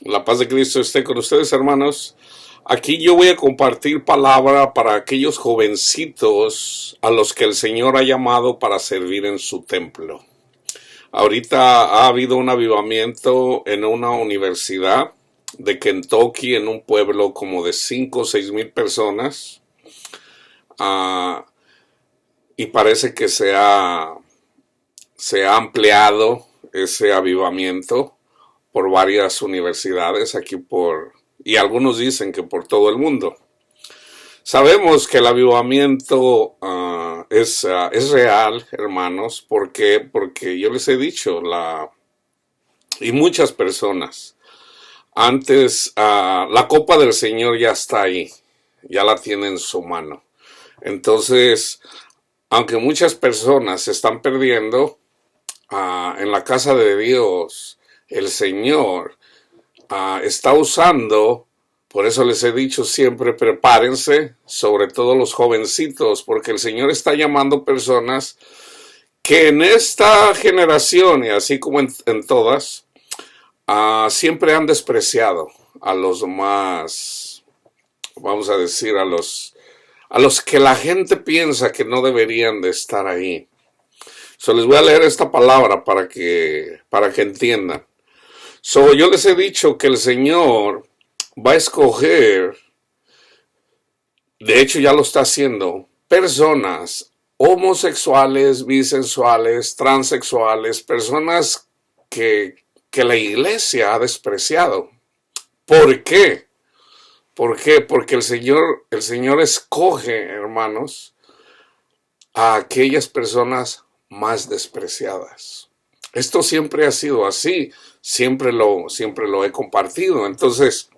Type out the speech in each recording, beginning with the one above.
La paz de Cristo esté con ustedes, hermanos. Aquí yo voy a compartir palabra para aquellos jovencitos a los que el Señor ha llamado para servir en su templo. Ahorita ha habido un avivamiento en una universidad de Kentucky, en un pueblo como de 5 o 6 mil personas. Y parece que se ha ampliado ese avivamiento por varias universidades y algunos dicen que por todo el mundo. Sabemos que el avivamiento es real, hermanos, porque yo les he dicho, y muchas personas, antes la copa del Señor ya está ahí, ya la tiene en su mano. Entonces, aunque muchas personas se están perdiendo, en la casa de Dios, el Señor está usando, por eso les he dicho siempre, prepárense, sobre todo los jovencitos, porque el Señor está llamando personas que en esta generación, y así como en todas, siempre han despreciado a los más, vamos a decir, a los que la gente piensa que no deberían de estar ahí. Les voy a leer esta palabra para que entiendan. Yo les he dicho que el Señor va a escoger, de hecho ya lo está haciendo, personas homosexuales, bisexuales, transexuales, personas que la iglesia ha despreciado. ¿Por qué? ¿Por qué? Porque el Señor escoge, hermanos, a aquellas personas más despreciadas. Esto siempre ha sido así, siempre lo he compartido. Entonces,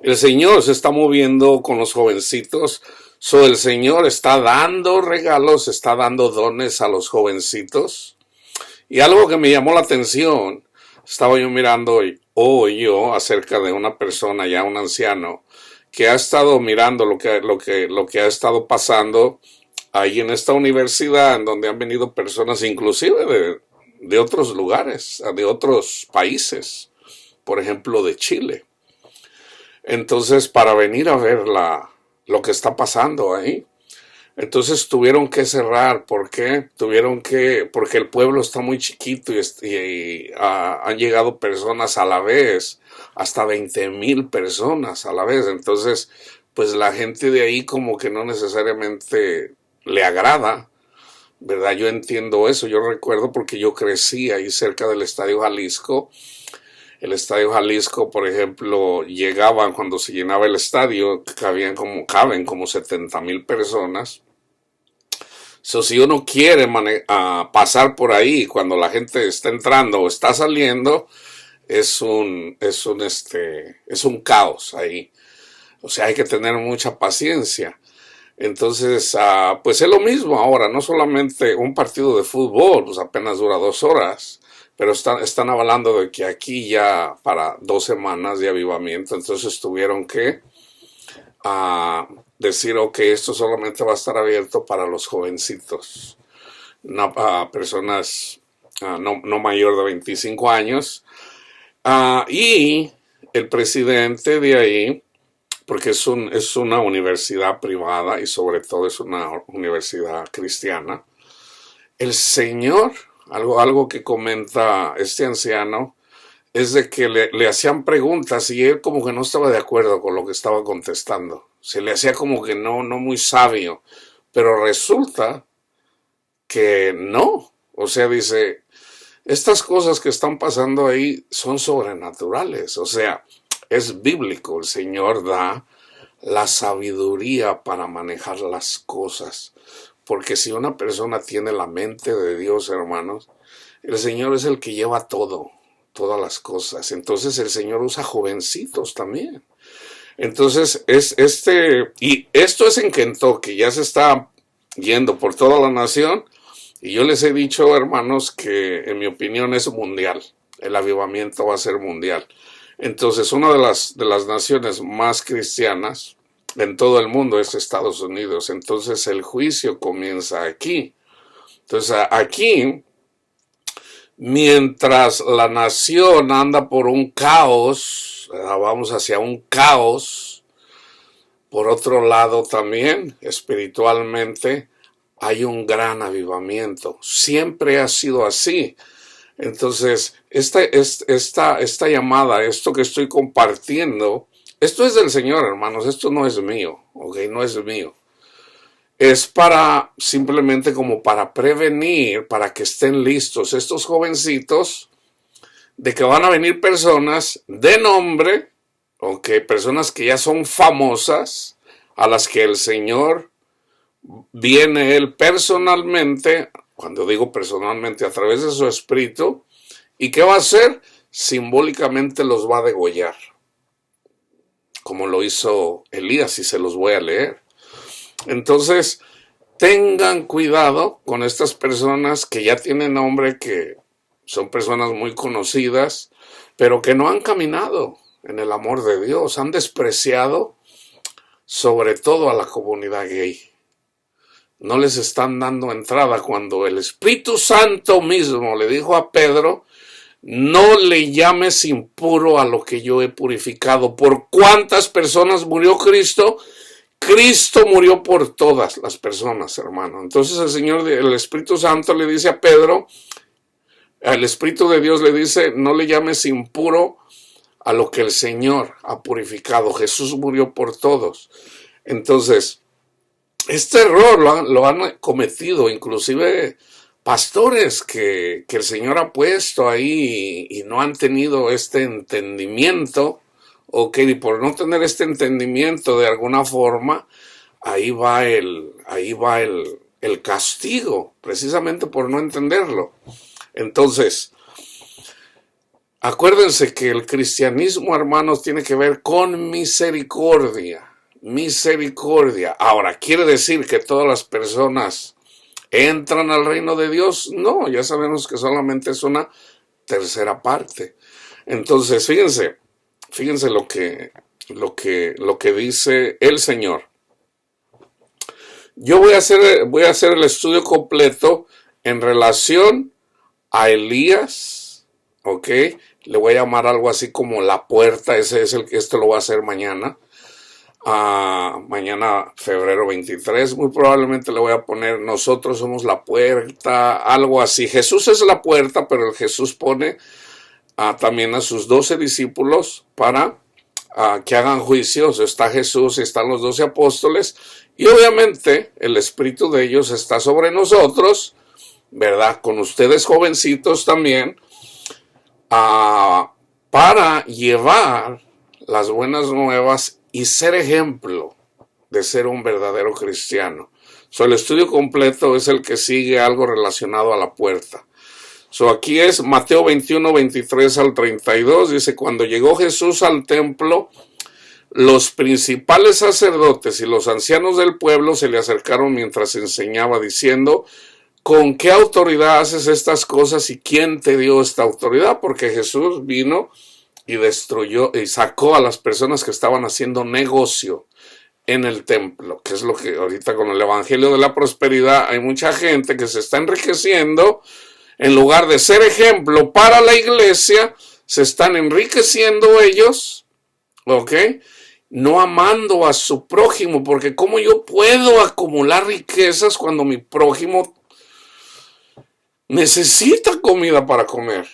el Señor se está moviendo con los jovencitos. El Señor está dando regalos, está dando dones a los jovencitos. Y algo que me llamó la atención, estaba yo mirando hoy acerca de una persona, ya un anciano, que ha estado mirando lo que ha estado pasando ahí en esta universidad, en donde han venido personas inclusive de otros lugares, de otros países, por ejemplo de Chile. Entonces, para venir a ver lo que está pasando ahí. Entonces tuvieron que cerrar. ¿Por qué? Porque el pueblo está muy chiquito y han llegado personas a la vez, hasta 20,000 personas a la vez. Entonces, pues la gente de ahí como que no necesariamente le agrada, ¿verdad? Yo entiendo eso, yo recuerdo porque yo crecí ahí cerca del Estadio Jalisco. El Estadio Jalisco, por ejemplo, llegaban cuando se llenaba el estadio, caben como 70,000 personas. Si uno quiere pasar por ahí cuando la gente está entrando o está saliendo, es un caos ahí. O sea, hay que tener mucha paciencia. Entonces, pues es lo mismo ahora, no solamente un partido de fútbol, pues apenas dura 2 horas, pero están hablando de que aquí ya para 2 semanas de avivamiento, entonces tuvieron que decir, ok, esto solamente va a estar abierto para los jovencitos, no para personas no mayor de 25 años. Y el presidente de ahí, porque es una universidad privada y sobre todo es una universidad cristiana, el Señor, algo que comenta este anciano, es de que le hacían preguntas y él como que no estaba de acuerdo con lo que estaba contestando. Se le hacía como que no muy sabio, pero resulta que no. O sea, dice, estas cosas que están pasando ahí son sobrenaturales, o sea, es bíblico. El Señor da la sabiduría para manejar las cosas, porque si una persona tiene la mente de Dios, hermanos, el Señor es el que lleva todas las cosas. Entonces el Señor usa jovencitos también. Entonces y esto es en Kentucky, ya se está yendo por toda la nación, y yo les he dicho, hermanos, que en mi opinión es mundial. El avivamiento va a ser mundial. Entonces, una de las naciones más cristianas en todo el mundo es Estados Unidos. Entonces, el juicio comienza aquí. Entonces, aquí Mientras la nación anda por un caos, vamos hacia un caos, por otro lado también, espiritualmente, hay un gran avivamiento. Siempre ha sido así. Entonces, esta llamada, esto que estoy compartiendo, esto es del Señor, hermanos, esto no es mío, ¿ok? No es mío. Es para, simplemente como para prevenir, para que estén listos estos jovencitos, de que van a venir personas de nombre, ¿ok? Personas que ya son famosas, a las que el Señor viene Él personalmente, cuando digo personalmente, a través de su Espíritu, ¿y qué va a hacer? Simbólicamente los va a degollar, como lo hizo Elías, y se los voy a leer. Entonces, tengan cuidado con estas personas que ya tienen nombre, que son personas muy conocidas, pero que no han caminado en el amor de Dios, han despreciado sobre todo a la comunidad gay. No les están dando entrada cuando el Espíritu Santo mismo le dijo a Pedro: no le llames impuro a lo que yo he purificado. ¿Por cuántas personas murió Cristo? Cristo murió por todas las personas, hermano. Entonces el Espíritu Santo le dice a Pedro, el Espíritu de Dios le dice: no le llames impuro a lo que el Señor ha purificado. Jesús murió por todos. Entonces, este error lo han cometido inclusive pastores que el Señor ha puesto ahí, y no han tenido este entendimiento, ok, y por no tener este entendimiento de alguna forma, ahí va el castigo, precisamente por no entenderlo. Entonces, acuérdense que el cristianismo, hermanos, tiene que ver con misericordia. Misericordia. Ahora, ¿quiere decir que todas las personas entran al reino de Dios? No, ya sabemos que solamente es una tercera parte. Entonces, fíjense lo que dice el Señor. Yo voy a hacer el estudio completo en relación a Elías, ¿ok? Le voy a llamar algo así como la puerta. Esto lo voy a hacer mañana. Mañana, febrero 23, muy probablemente le voy a poner: nosotros somos la puerta, algo así. Jesús es la puerta, pero Jesús pone también a sus 12 discípulos para que hagan juicios. Está Jesús y están los 12 apóstoles, y obviamente el espíritu de ellos está sobre nosotros, ¿verdad? Con ustedes, jovencitos, también, para llevar las buenas nuevas y ser ejemplo de ser un verdadero cristiano. El estudio completo es el que sigue, algo relacionado a la puerta. Aquí es Mateo 21, 23 al 32. Dice: cuando llegó Jesús al templo, los principales sacerdotes y los ancianos del pueblo se le acercaron mientras enseñaba, diciendo: ¿con qué autoridad haces estas cosas y quién te dio esta autoridad? Porque Jesús vino y destruyó y sacó a las personas que estaban haciendo negocio en el templo, que es lo que ahorita con el evangelio de la prosperidad hay mucha gente que se está enriqueciendo. En lugar de ser ejemplo para la iglesia, se están enriqueciendo ellos, ¿ok? No amando a su prójimo, porque ¿cómo yo puedo acumular riquezas cuando mi prójimo necesita comida para comer?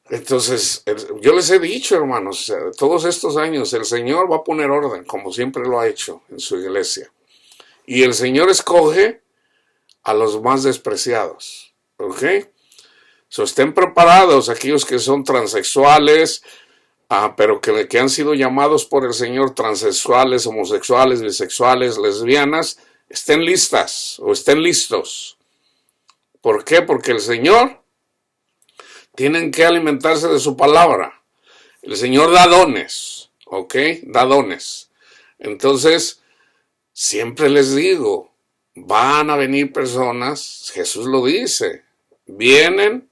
Entonces, yo les he dicho, hermanos, todos estos años el Señor va a poner orden, como siempre lo ha hecho en su iglesia. Y el Señor escoge a los más despreciados, ¿ok? Estén preparados aquellos que son transexuales, pero que han sido llamados por el Señor transexuales, homosexuales, bisexuales, lesbianas, estén listas o estén listos. ¿Por qué? Porque el Señor tienen que alimentarse de su palabra. El Señor da dones, ¿ok? Da dones. Entonces, siempre les digo, van a venir personas, Jesús lo dice, vienen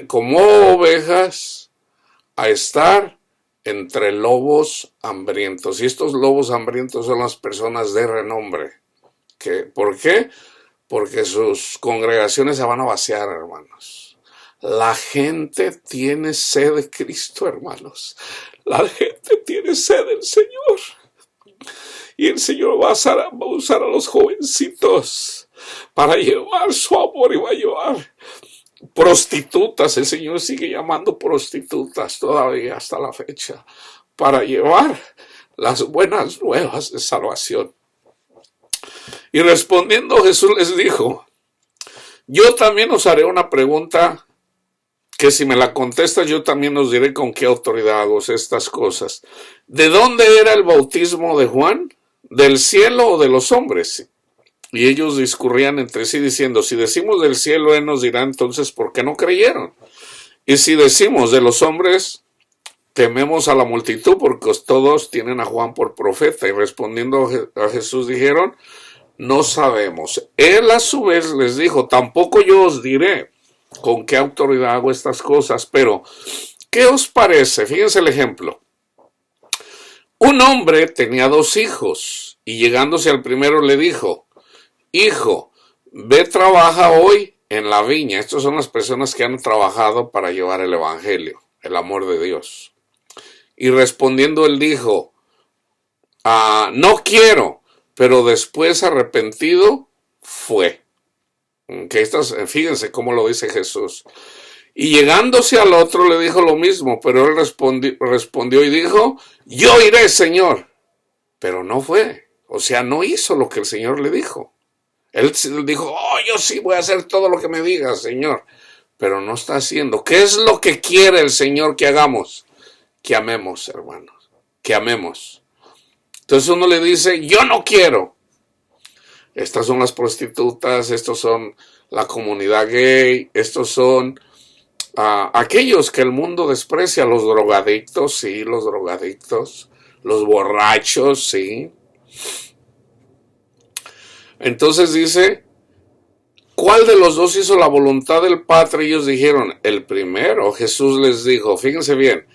como ovejas a estar entre lobos hambrientos. Y estos lobos hambrientos son las personas de renombre. ¿Por qué? porque sus congregaciones se van a vaciar, hermanos. La gente tiene sed de Cristo, hermanos. La gente tiene sed del Señor. Y el Señor va a usar a los jovencitos para llevar su amor, y va a llevar prostitutas. El Señor sigue llamando prostitutas todavía hasta la fecha, para llevar las buenas nuevas de salvación. Y respondiendo, Jesús les dijo: yo también os haré una pregunta, que si me la contestas yo también os diré con qué autoridad hago estas cosas. ¿De dónde era el bautismo de Juan? ¿Del cielo o de los hombres? Y ellos discurrían entre sí diciendo: si decimos del cielo, él nos dirá entonces por qué no creyeron. Y si decimos de los hombres, tememos a la multitud, porque todos tienen a Juan por profeta. Y respondiendo a Jesús dijeron: no sabemos. Él a su vez les dijo: tampoco yo os diré con qué autoridad hago estas cosas. Pero, ¿qué os parece? Fíjense el ejemplo. Un hombre tenía 2 hijos, y llegándose al primero le dijo: hijo, ve, trabaja hoy en la viña. Estas son las personas que han trabajado para llevar el evangelio, el amor de Dios. Y respondiendo él dijo: no quiero. Pero después, arrepentido, fue. Fíjense cómo lo dice Jesús. Y llegándose al otro le dijo lo mismo, pero él respondió y dijo: yo iré, Señor. Pero no fue. O sea, no hizo lo que el Señor le dijo. Él dijo: yo sí voy a hacer todo lo que me digas, Señor. Pero no está haciendo. ¿Qué es lo que quiere el Señor que hagamos? Que amemos, hermanos. Que amemos. Entonces uno le dice: yo no quiero. Estas son las prostitutas, estos son la comunidad gay, estos son aquellos que el mundo desprecia, los drogadictos, sí, los drogadictos, los borrachos, sí. Entonces dice: ¿cuál de los dos hizo la voluntad del Padre? Ellos dijeron: el primero. Jesús les dijo, fíjense bien: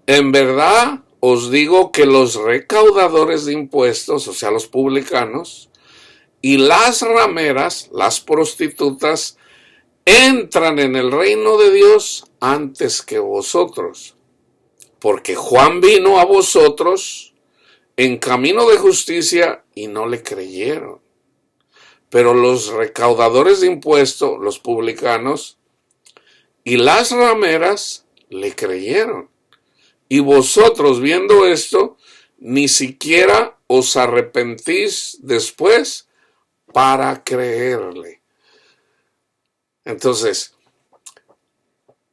en verdad os digo que los recaudadores de impuestos, o sea, los publicanos, y las rameras, las prostitutas, entran en el reino de Dios antes que vosotros. Porque Juan vino a vosotros en camino de justicia y no le creyeron. Pero los recaudadores de impuestos, los publicanos, y las rameras le creyeron. Y vosotros, viendo esto, ni siquiera os arrepentís después para creerle. Entonces,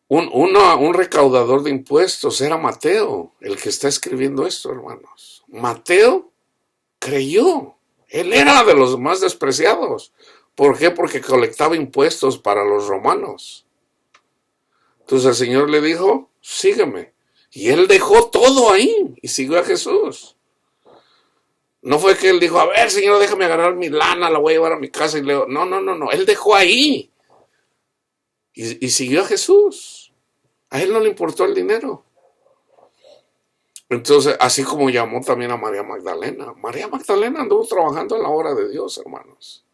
un recaudador de impuestos era Mateo, el que está escribiendo esto, hermanos. Mateo creyó. Él era de los más despreciados. ¿Por qué? Porque colectaba impuestos para los romanos. Entonces el Señor le dijo: sígueme. Y él dejó todo ahí y siguió a Jesús. No fue que él dijo: a ver, Señor, déjame agarrar mi lana, la voy a llevar a mi casa y leo. No. Él dejó ahí y siguió a Jesús. A él no le importó el dinero. Entonces, así como llamó también a María Magdalena. María Magdalena anduvo trabajando en la obra de Dios, hermanos,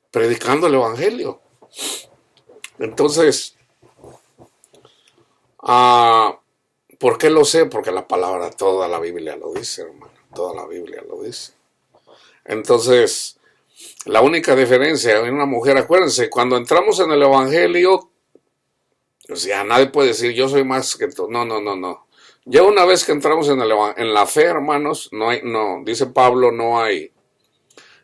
predicando el evangelio. Entonces, ¿por qué lo sé? Porque la palabra, toda la Biblia lo dice, hermano. Toda la Biblia lo dice. Entonces, la única diferencia en una mujer, acuérdense, cuando entramos en el evangelio, o sea, nadie puede decir: yo soy más que tú. No. Ya una vez que entramos en la fe, hermanos, dice Pablo, no hay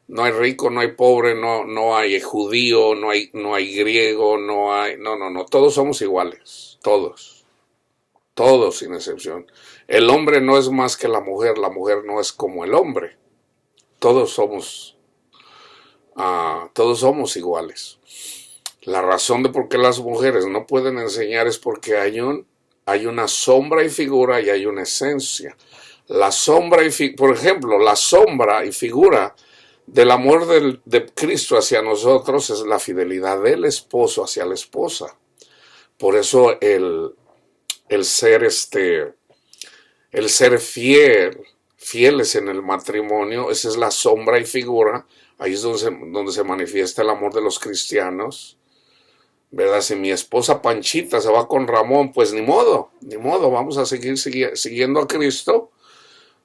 rico, no hay pobre, no hay judío, no hay griego, no, todos somos iguales, todos sin excepción. El hombre no es más que la mujer no es como el hombre, todos somos iguales. La razón de por qué las mujeres no pueden enseñar es porque hay una sombra y figura y hay una esencia. La sombra por ejemplo, la sombra y figura del amor de Cristo hacia nosotros es la fidelidad del esposo hacia la esposa. Por eso el ser fieles en el matrimonio, esa es la sombra y figura Ahí es donde se manifiesta el amor de los cristianos, ¿verdad? Si mi esposa Panchita se va con Ramón, pues ni modo, vamos a seguir siguiendo a Cristo,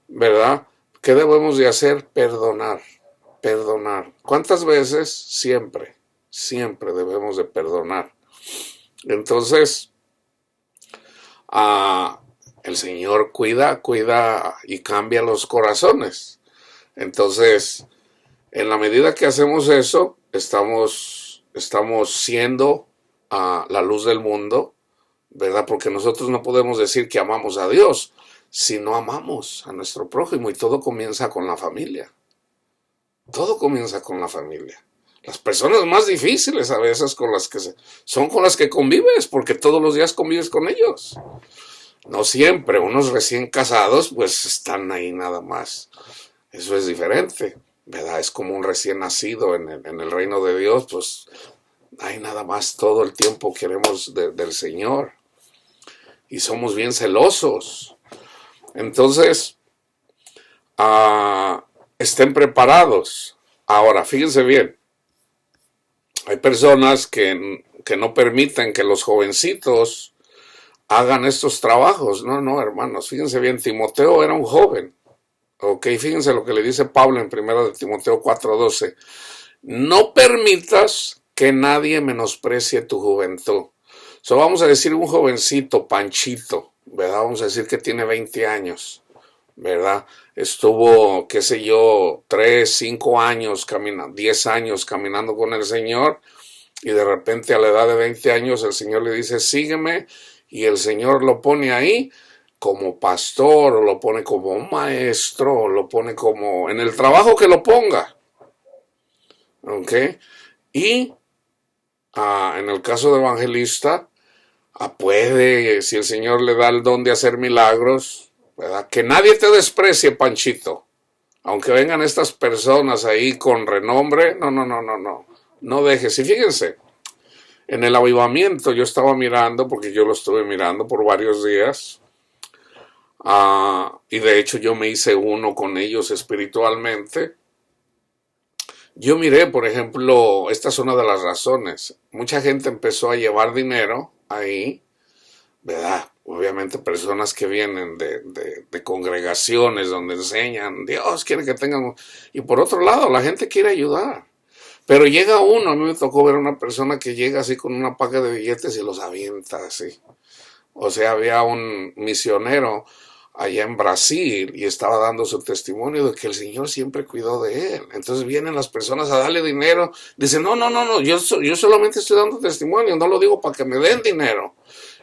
¿verdad? ¿Qué debemos de hacer? Perdonar. ¿Cuántas veces? Siempre debemos de perdonar. Entonces, el Señor cuida y cambia los corazones. Entonces, en la medida que hacemos eso, estamos siendo la luz del mundo, ¿verdad? Porque nosotros no podemos decir que amamos a Dios si no amamos a nuestro prójimo, y todo comienza con la familia. Todo comienza con la familia. Las personas más difíciles a veces son con las que convives, porque todos los días convives con ellos. No siempre, unos recién casados pues están ahí nada más. Eso es diferente, ¿verdad? Es como un recién nacido en el reino de Dios, pues ahí nada más todo el tiempo queremos del Señor. Y somos bien celosos. Entonces, estén preparados. Ahora, fíjense bien, hay personas que no permiten que los jovencitos hagan estos trabajos. No, hermanos, fíjense bien, Timoteo era un joven. Ok, fíjense lo que le dice Pablo en 1 Timoteo 4:12. No permitas que nadie menosprecie tu juventud. Vamos a decir un jovencito, Panchito, ¿verdad? Vamos a decir que tiene 20 años, ¿verdad? Estuvo, qué sé yo, 3, 5 años caminando, 10 años caminando con el Señor, y de repente a la edad de 20 años el Señor le dice, sígueme, y el Señor lo pone ahí como pastor, o lo pone como un maestro, o lo pone como en el trabajo que lo ponga. ¿Ok? Y en el caso de evangelista, puede, si el Señor le da el don de hacer milagros, ¿verdad? Que nadie te desprecie, Panchito. Aunque vengan estas personas ahí con renombre, no dejes. Y fíjense, en el avivamiento yo estaba mirando, porque yo lo estuve mirando por varios días, y de hecho yo me hice uno con ellos espiritualmente. Yo miré, por ejemplo, esta es una de las razones. Mucha gente empezó a llevar dinero ahí, ¿verdad? Obviamente personas que vienen de congregaciones donde enseñan, Dios quiere que tengan... Y por otro lado, la gente quiere ayudar. Pero llega uno, a mí me tocó ver a una persona que llega así con una paca de billetes y los avienta así. O sea, había un misionero allá en Brasil y estaba dando su testimonio de que el Señor siempre cuidó de él. Entonces vienen las personas a darle dinero. Dicen, no, yo solamente estoy dando testimonio, no lo digo para que me den dinero.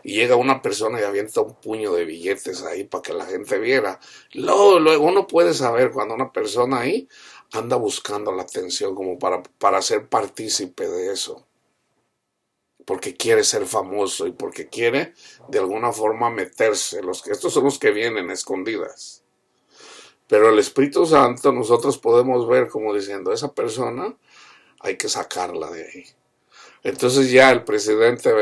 Y llega una persona y avienta un puño de billetes ahí para que la gente viera. Luego uno puede saber cuando una persona ahí anda buscando la atención como para ser partícipe de eso. Porque quiere ser famoso y porque quiere de alguna forma meterse. Estos son los que vienen escondidas. Pero el Espíritu Santo nosotros podemos ver como diciendo, esa persona hay que sacarla de ahí. Entonces ya el presidente,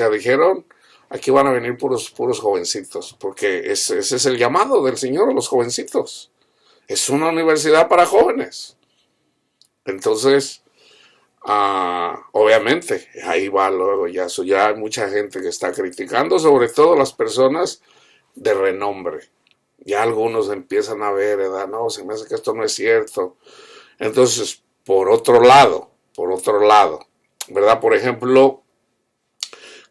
dijeron, aquí van a venir puros jovencitos, porque ese es el llamado del Señor a los jovencitos. Es una universidad para jóvenes. Entonces, obviamente, ahí va luego ya hay mucha gente que está criticando, sobre todo las personas de renombre. Ya algunos empiezan a ver, ¿verdad? No, se me hace que esto no es cierto. Entonces, por otro lado, ¿verdad? Por ejemplo,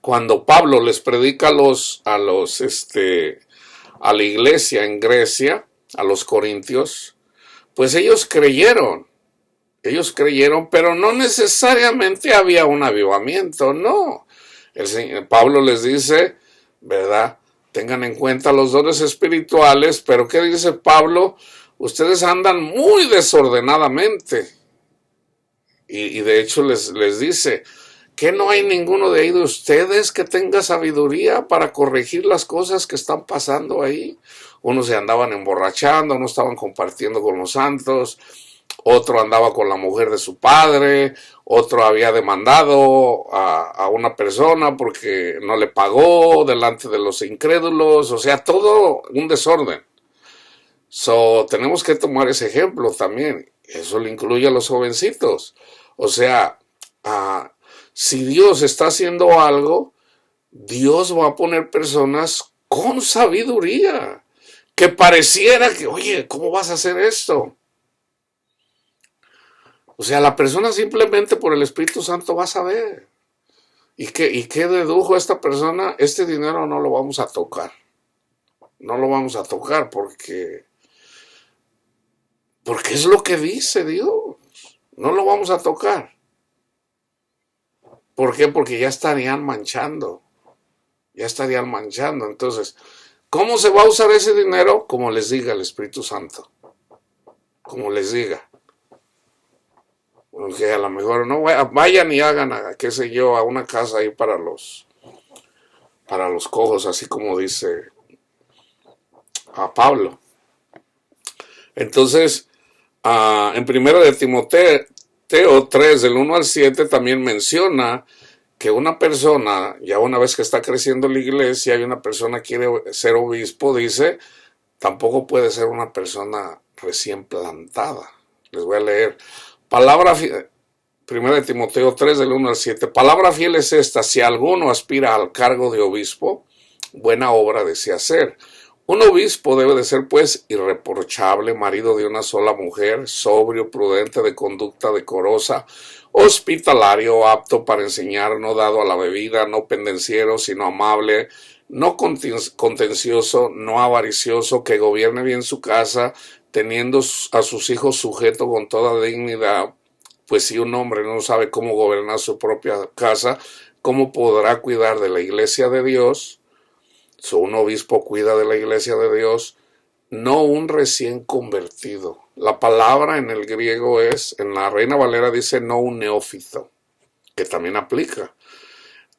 cuando Pablo les predica a la iglesia en Grecia, a los corintios, pues ellos creyeron, pero no necesariamente había un avivamiento, no. Pablo les dice, ¿verdad? Tengan en cuenta los dones espirituales, pero ¿qué dice Pablo? Ustedes andan muy desordenadamente. Y de hecho les dice, ¿que no hay ninguno de ahí de ustedes que tenga sabiduría para corregir las cosas que están pasando ahí? Unos se andaban emborrachando, unos estaban compartiendo con los santos, otro andaba con la mujer de su padre, otro había demandado a una persona porque no le pagó delante de los incrédulos, o sea, todo un desorden. Tenemos que tomar ese ejemplo también. Eso le incluye a los jovencitos. O sea, ah, si Dios está haciendo algo, Dios va a poner personas con sabiduría, que pareciera que, oye, ¿cómo vas a hacer esto? O sea, la persona simplemente por el Espíritu Santo va a saber. ¿Y qué dedujo esta persona? Este dinero no lo vamos a tocar. No lo vamos a tocar porque es lo que dice Dios. No lo vamos a tocar. ¿Por qué? Porque ya estarían manchando. Ya estarían manchando. Entonces, ¿cómo se va a usar ese dinero? Como les diga el Espíritu Santo. Como les diga. Porque a lo mejor no vayan y hagan, qué sé yo, a una casa ahí para los cojos, así como dice a Pablo. Entonces, en 1 de Timoteo 3, del 1 al 7, también menciona que una persona, ya una vez que está creciendo la iglesia y una persona quiere ser obispo, dice, tampoco puede ser una persona recién plantada. Les voy a leer. Palabra 1 de Timoteo 3, del 1 al 7. Palabra fiel es esta: si alguno aspira al cargo de obispo, buena obra desea hacer. Un obispo debe de ser, pues, irreprochable, marido de una sola mujer, sobrio, prudente, de conducta decorosa, hospitalario, apto para enseñar, no dado a la bebida, no pendenciero, sino amable, no contencioso, no avaricioso, que gobierne bien su casa, teniendo a sus hijos sujetos con toda dignidad. Pues si un hombre no sabe cómo gobernar su propia casa, ¿cómo podrá cuidar de la iglesia de Dios? Un obispo cuida de la iglesia de Dios, no un recién convertido. La palabra en el griego en la Reina Valera dice no un neófito, que también aplica.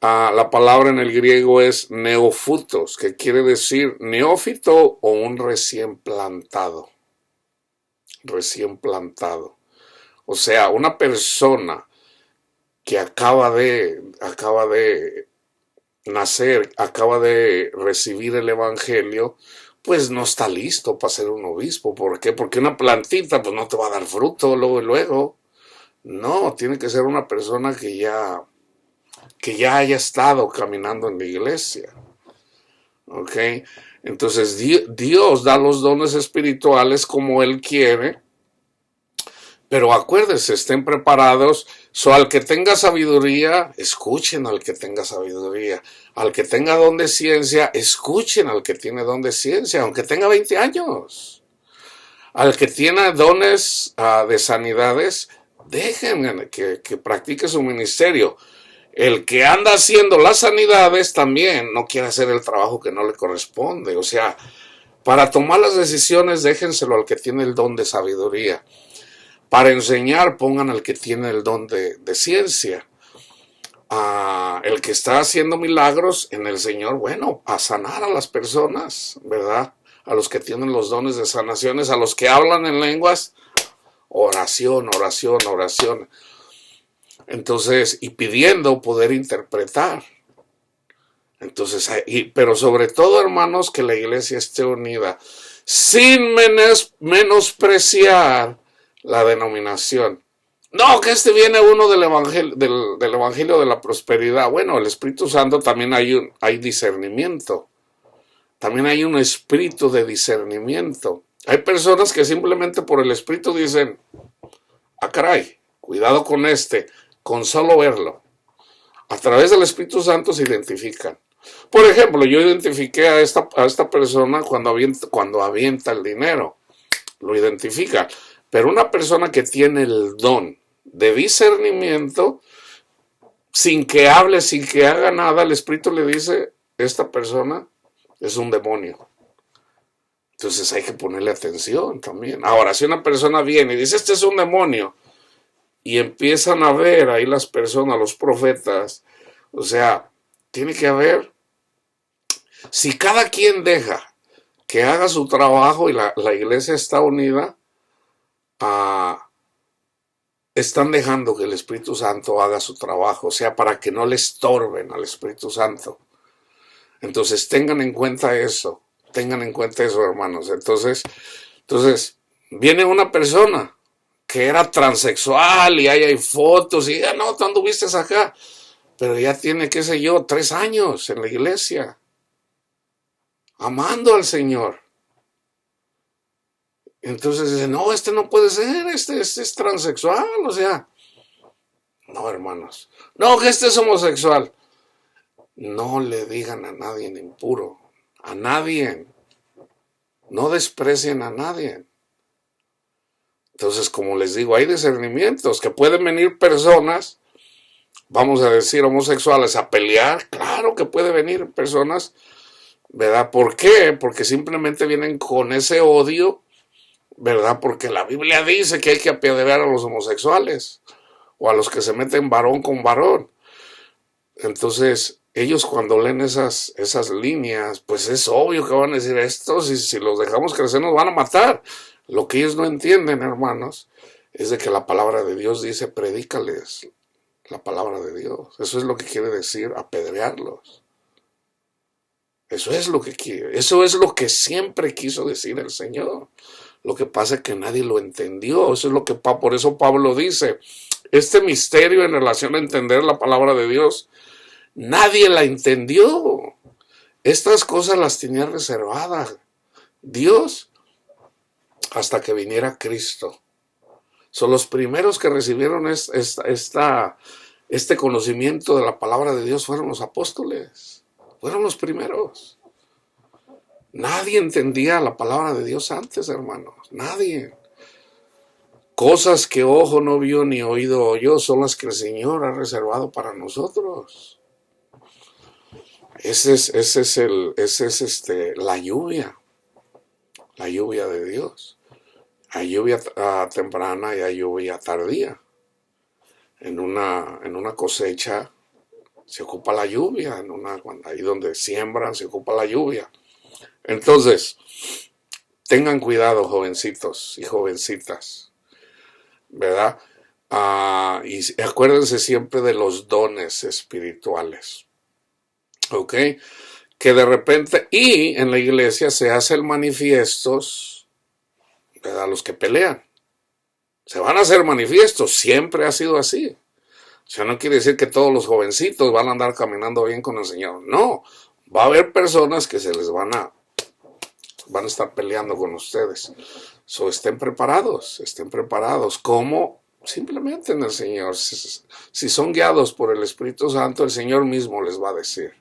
La palabra en el griego es neofutos, que quiere decir neófito o un recién plantado. Recién plantado. O sea, una persona que acaba de nacer, acaba de recibir el evangelio, pues no está listo para ser un obispo. ¿Por qué? Porque una plantita pues no te va a dar fruto luego y luego. No, tiene que ser una persona que ya haya estado caminando en la iglesia. ¿Ok? Entonces Dios da los dones espirituales como Él quiere, pero acuérdense, estén preparados. Al que tenga sabiduría, escuchen al que tenga sabiduría. Al que tenga don de ciencia, escuchen al que tiene don de ciencia, aunque tenga 20 años. Al que tiene dones de sanidades, dejen que practique su ministerio. El que anda haciendo las sanidades también no quiere hacer el trabajo que no le corresponde. O sea, para tomar las decisiones, déjenselo al que tiene el don de sabiduría. Para enseñar, pongan al que tiene el don de ciencia. El que está haciendo milagros en el Señor, bueno, a sanar a las personas, ¿verdad? A los que tienen los dones de sanaciones, a los que hablan en lenguas, oración, oración, oración. Entonces, y pidiendo poder interpretar. Entonces, pero sobre todo, hermanos, que la iglesia esté unida, sin menospreciar la denominación. No, que viene uno del evangelio de la prosperidad. Bueno, el Espíritu Santo también hay discernimiento. También hay un espíritu de discernimiento. Hay personas que simplemente por el Espíritu dicen, caray, cuidado con solo verlo. A través del Espíritu Santo se identifican. Por ejemplo, yo identifiqué a esta persona cuando avienta el dinero. Lo identifica. Pero una persona que tiene el don de discernimiento, sin que hable, sin que haga nada, el Espíritu le dice, esta persona es un demonio. Entonces hay que ponerle atención también. Ahora, si una persona viene y dice, este es un demonio, y empiezan a ver ahí las personas, los profetas, o sea, tiene que haber, si cada quien deja que haga su trabajo y la iglesia está unida, están dejando que el Espíritu Santo haga su trabajo, o sea, para que no le estorben al Espíritu Santo. Entonces tengan en cuenta eso, hermanos. Entonces viene una persona que era transexual y ahí hay fotos y ya no, tú anduviste acá, pero ya tiene, qué sé yo, 3 años en la iglesia, amando al Señor. Entonces dice, no, este no puede ser, este es transexual, o sea, no, hermanos, no, que este es homosexual. No le digan a nadie impuro, a nadie, no desprecien a nadie. Entonces, como les digo, hay discernimientos, que pueden venir personas, vamos a decir homosexuales, a pelear, claro que puede venir personas, ¿verdad? ¿Por qué? Porque simplemente vienen con ese odio, ¿verdad? Porque la Biblia dice que hay que apedrear a los homosexuales, o a los que se meten varón con varón. Entonces, ellos cuando leen esas líneas, pues es obvio que van a decir esto, si los dejamos crecer nos van a matar. Lo que ellos no entienden, hermanos, es de que la palabra de Dios dice, predícales la palabra de Dios. Eso es lo que quiere decir apedrearlos. Eso es lo que quiere. Eso es lo que siempre quiso decir el Señor. Lo que pasa es que nadie lo entendió. Eso es lo que, por eso Pablo dice, este misterio en relación a entender la palabra de Dios, nadie la entendió. Estas cosas las tenía reservadas Dios hasta que viniera Cristo. Son los primeros que recibieron este conocimiento de la palabra de Dios fueron los apóstoles. Fueron los primeros. Nadie entendía la palabra de Dios antes, hermanos. Nadie. Cosas que ojo no vio ni oído oyó son las que el Señor ha reservado para nosotros. Ese es la lluvia de Dios. Hay lluvia temprana y hay lluvia tardía. En una cosecha se ocupa la lluvia, ahí donde siembran se ocupa la lluvia. Entonces, tengan cuidado, jovencitos y jovencitas, ¿verdad? Y acuérdense siempre de los dones espirituales, ¿ok? Que de repente, y en la iglesia se hacen manifiestos, ¿verdad? Los que pelean. Se van a hacer manifiestos, siempre ha sido así. O sea, no quiere decir que todos los jovencitos van a andar caminando bien con el Señor. No, va a haber personas que se les van a estar peleando con ustedes. So, estén preparados. ¿Cómo? Simplemente en el Señor. Si son guiados por el Espíritu Santo, el Señor mismo les va a decir.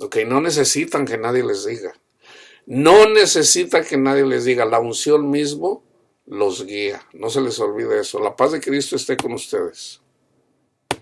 Ok, no necesitan que nadie les diga. No necesita que nadie les diga. La unción mismo los guía. No se les olvide eso. La paz de Cristo esté con ustedes.